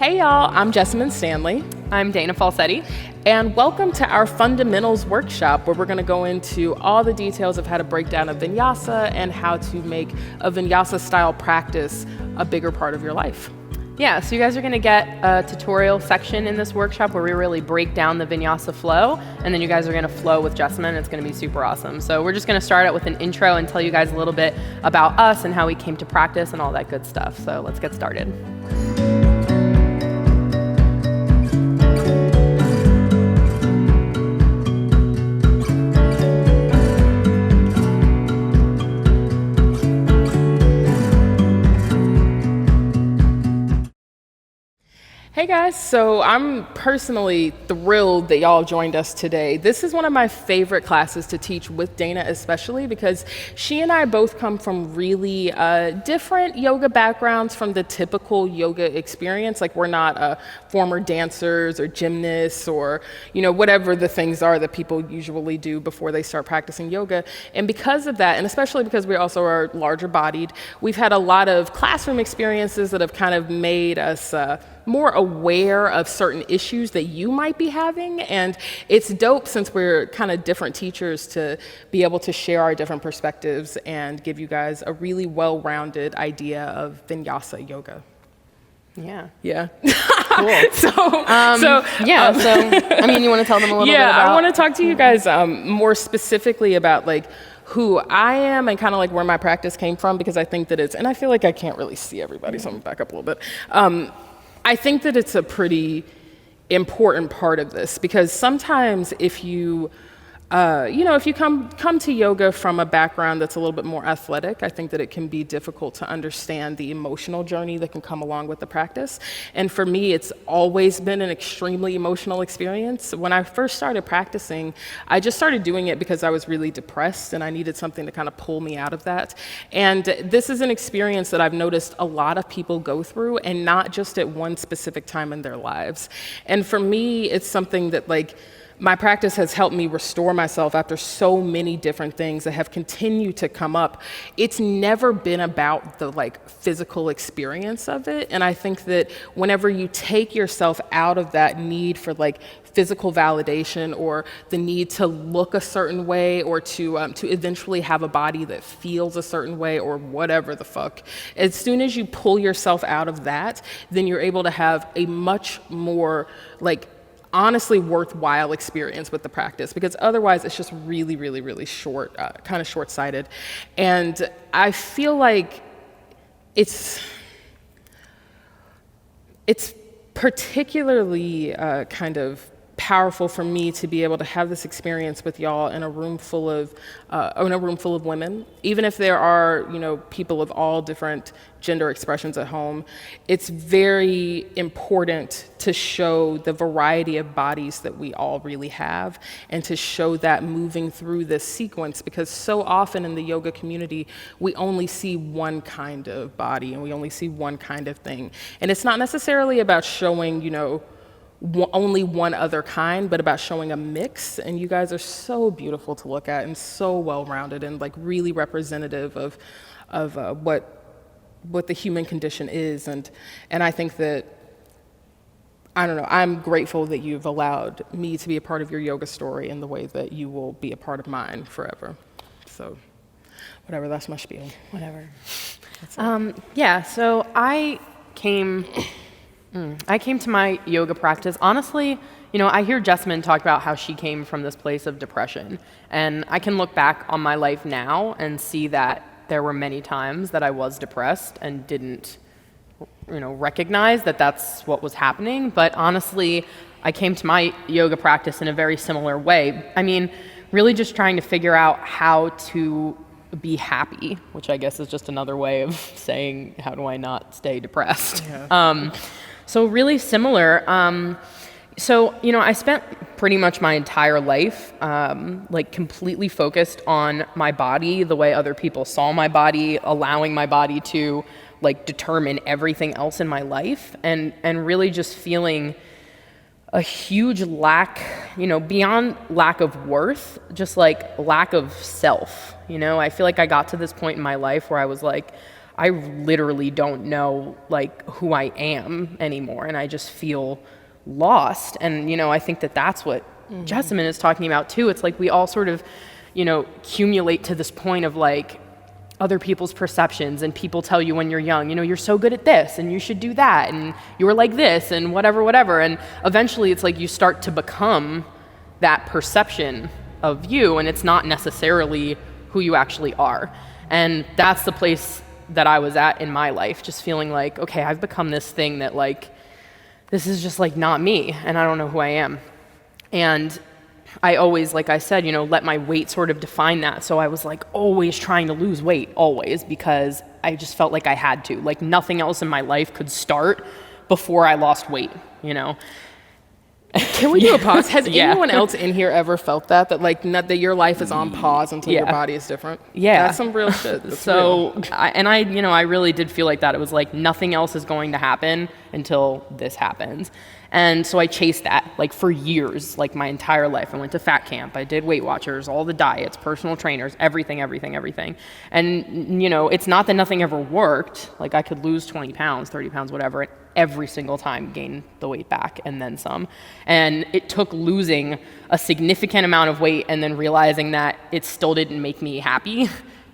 Hey y'all, I'm Jessamine Stanley. I'm Dana Falsetti. And welcome to our fundamentals workshop, where we're going to go into all the details of how to break down a vinyasa and how to make a vinyasa style practice a bigger part of your life. Yeah, so you guys are going to get a tutorial section in this workshop where we really break down the vinyasa flow, and then you guys are going to flow with Jessamine. It's going to be super awesome. So we're just going to start out with an intro and tell you guys a little bit about us and how we came to practice and all that good stuff. So let's get started. Hey guys, so I'm personally thrilled that y'all joined us today. This is one of my favorite classes to teach with Dana, especially because she and I both come from really different yoga backgrounds from the typical yoga experience. Like, we're not former dancers or gymnasts or, whatever the things are that people usually do before they start practicing yoga. And because of that, and especially because we also are larger bodied, we've had a lot of classroom experiences that have kind of made us more aware of certain issues that you might be having. And it's dope, since we're kind of different teachers, to be able to share our different perspectives and give you guys a really well-rounded idea of vinyasa yoga. Yeah. Yeah. Cool. So you want to tell them a little bit about? I want to talk to you guys more specifically about who I am and kind of where my practice came from, because I think that and I feel like I can't really see everybody, so I'm gonna back up a little bit. I think that it's a pretty important part of this, because sometimes if you come to yoga from a background that's a little bit more athletic, I think that it can be difficult to understand the emotional journey that can come along with the practice. And for me, it's always been an extremely emotional experience. When I first started practicing, I just started doing it because I was really depressed and I needed something to kind of pull me out of that. And this is an experience that I've noticed a lot of people go through, and not just at one specific time in their lives. And for me, it's something that my practice has helped me restore myself after so many different things that have continued to come up. It's never been about the physical experience of it. And I think that whenever you take yourself out of that need for physical validation, or the need to look a certain way, or to eventually have a body that feels a certain way, or whatever the fuck, as soon as you pull yourself out of that, then you're able to have a much more honestly worthwhile experience with the practice, because otherwise it's just really, really, really short, kind of short-sighted. And I feel like it's particularly kind of powerful for me to be able to have this experience with y'all in a room full of women, even if there are people of all different gender expressions at home. It's very important to show the variety of bodies that we all really have, and to show that moving through this sequence, because so often in the yoga community we only see one kind of body and we only see one kind of thing. And it's not necessarily about showing only one other kind, but about showing a mix. And you guys are so beautiful to look at, and so well-rounded, and really representative of what the human condition is. And I think that, I don't know, I'm grateful that you've allowed me to be a part of your yoga story in the way that you will be a part of mine forever. So whatever, that's my spiel. Whatever. So I came to my yoga practice, honestly, I hear Jessamine talk about how she came from this place of depression, and I can look back on my life now and see that there were many times that I was depressed and didn't, recognize that that's what was happening. But honestly, I came to my yoga practice in a very similar way. I mean, really just trying to figure out how to be happy, which I guess is just another way of saying, how do I not stay depressed? Yeah. So really similar. I spent pretty much my entire life completely focused on my body, the way other people saw my body, allowing my body to determine everything else in my life, and really just feeling a huge lack, beyond lack of worth, just lack of self. I feel like I got to this point in my life where I was I literally don't know like who I am anymore, and I just feel lost. And, you know, I think that that's what Jessamine is talking about too. It's like we all sort of, you know, accumulate to this point of like other people's perceptions, and people tell you when you're young, you know, you're so good at this and you should do that, and you were like this and whatever. And eventually it's like you start to become that perception of you, and it's not necessarily who you actually are. And that's the place that I was at in my life, just feeling like, okay, I've become this thing that like, this is just like not me, and I don't know who I am. And I always, like I said, you know, let my weight sort of define that. So I was like always trying to lose weight, always, because I just felt like I had to. Like nothing else in my life could start before I lost weight, you know? Can we do a pause? Has anyone else in here ever felt that like that your life is on pause until your body is different? Yeah. That's some real shit. That's so, real. I really did feel like that. It was like nothing else is going to happen until this happens. And so I chased that like for years, like my entire life. I went to fat camp, I did Weight Watchers, all the diets, personal trainers, everything. And, you know, it's not that nothing ever worked. Like I could lose 20 pounds, 30 pounds, whatever, and every single time gain the weight back and then some. And it took losing a significant amount of weight and then realizing that it still didn't make me happy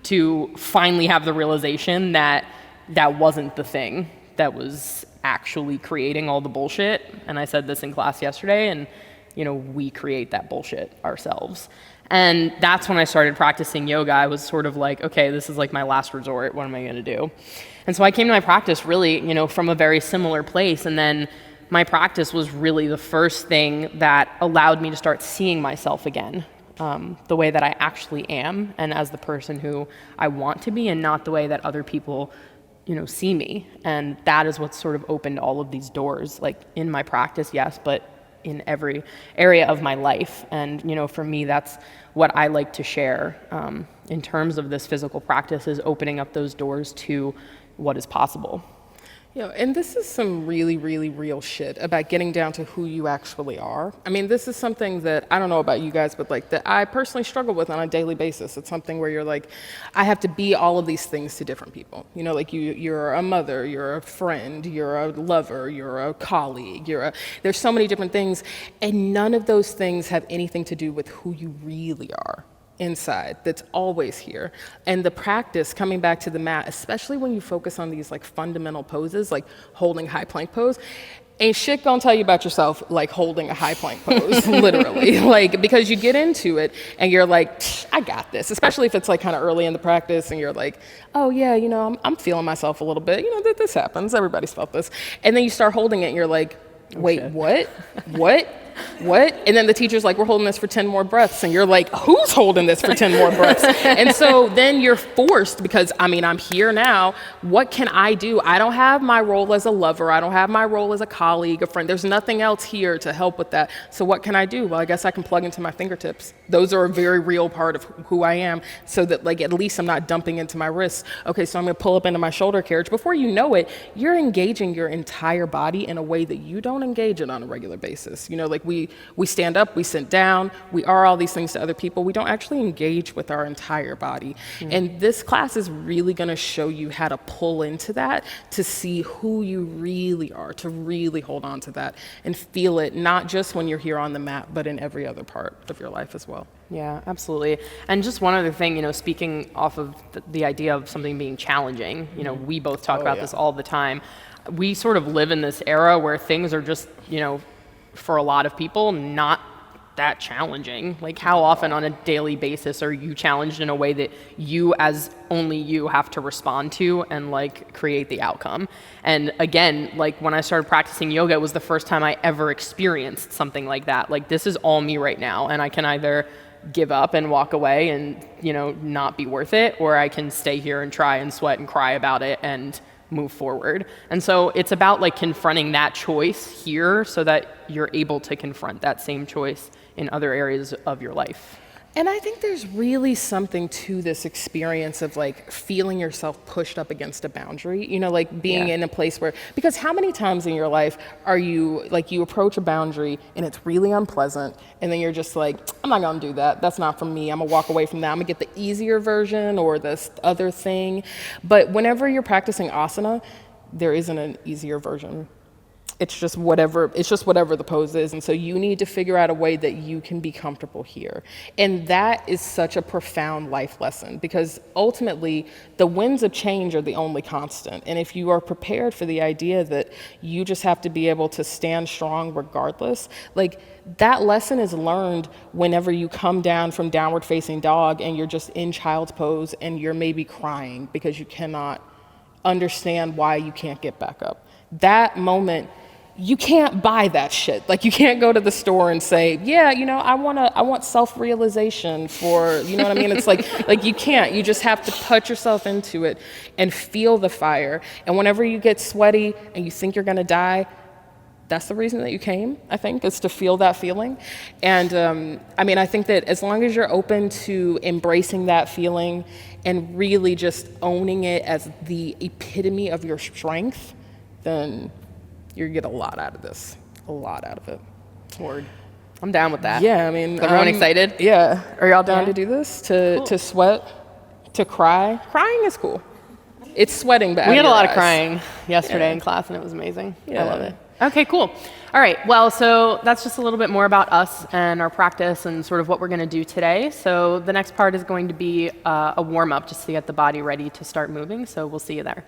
to finally have the realization that that wasn't the thing that was actually creating all the bullshit. And I said this in class yesterday, and, you know, we create that bullshit ourselves. And that's when I started practicing yoga. I was sort of like, okay, this is like my last resort. What am I going to do? And so I came to my practice really, you know, from a very similar place. And then my practice was really the first thing that allowed me to start seeing myself again, the way that I actually am, and as the person who I want to be, and not the way that other people, you know, see me. And that is what sort of opened all of these doors, like in my practice, yes, but in every area of my life. And, you know, for me, that's what I like to share in terms of this physical practice, is opening up those doors to what is possible. Yeah, and this is some really, really real shit about getting down to who you actually are. I mean, this is something that, I don't know about you guys, but like that I personally struggle with on a daily basis. It's something where you're like, I have to be all of these things to different people. You know, like you're a mother, you're a friend, you're a lover, you're a colleague, there's so many different things, and none of those things have anything to do with who you really are inside. That's always here. And the practice, coming back to the mat, especially when you focus on these like fundamental poses, like holding high plank pose, ain't shit gonna tell you about yourself like holding a high plank pose, literally. Like, because you get into it and you're like, I got this, especially if it's like kind of early in the practice and you're like, oh yeah, you know, I'm feeling myself a little bit, you know, that this happens, everybody's felt this. And then you start holding it and you're like, wait, what? And then the teacher's like, we're holding this for 10 more breaths. And you're like, who's holding this for 10 more breaths? And so then you're forced, because I mean, I'm here now. What can I do? I don't have my role as a lover. I don't have my role as a colleague, a friend. There's nothing else here to help with that. So what can I do? Well, I guess I can plug into my fingertips. Those are a very real part of who I am, so that like, at least I'm not dumping into my wrists. Okay, so I'm gonna pull up into my shoulder carriage. Before you know it, you're engaging your entire body in a way that you don't engage it on a regular basis. You know, like we stand up, we sit down, we are all these things to other people. We don't actually engage with our entire body. And this class is really gonna show you how to pull into that, to see who you really are, to really hold on to that and feel it, not just when you're here on the mat, but in every other part of your life as well. Yeah, absolutely. And just one other thing, you know, speaking off of the idea of something being challenging, you know, we both talk about this all the time. We sort of live in this era where things are just, you know, for a lot of people, not that challenging. Like, how often on a daily basis are you challenged in a way that you, as only you, have to respond to and like create the outcome? And again, like when I started practicing yoga, it was the first time I ever experienced something like that. Like, this is all me right now, and I can either give up and walk away and, you know, not be worth it, or I can stay here and try and sweat and cry about it and move forward. And so it's about like confronting that choice here so that you're able to confront that same choice in other areas of your life. And I think there's really something to this experience of like feeling yourself pushed up against a boundary, you know, like being in a place where, because how many times in your life are you like, you approach a boundary and it's really unpleasant and then you're just like, I'm not gonna do that. That's not for me. I'm gonna walk away from that. I'm gonna get the easier version or this other thing. But whenever you're practicing asana, there isn't an easier version. It's just whatever the pose is. And so you need to figure out a way that you can be comfortable here. And that is such a profound life lesson, because ultimately the winds of change are the only constant. And if you are prepared for the idea that you just have to be able to stand strong regardless, like that lesson is learned whenever you come down from downward facing dog and you're just in child's pose and you're maybe crying because you cannot understand why you can't get back up. That moment, you can't buy that shit. Like you can't go to the store and say, yeah, you know, I want self-realization for, you know what I mean? It's like you can't. You just have to put yourself into it and feel the fire. And whenever you get sweaty and you think you're gonna die, that's the reason that you came, I think, is to feel that feeling. And I mean, I think that as long as you're open to embracing that feeling and really just owning it as the epitome of your strength, then you get a lot out of this, a lot out of it. Word. I'm down with that. Yeah, I mean, everyone excited? Yeah. Are y'all down to do this? To sweat, to cry? Crying is cool. It's sweating, but we had a lot of crying yesterday in class, and it was amazing. I love it. Okay, cool. All right, well, so that's just a little bit more about us and our practice and sort of what we're going to do today. So the next part is going to be a warm-up just to get the body ready to start moving. So we'll see you there.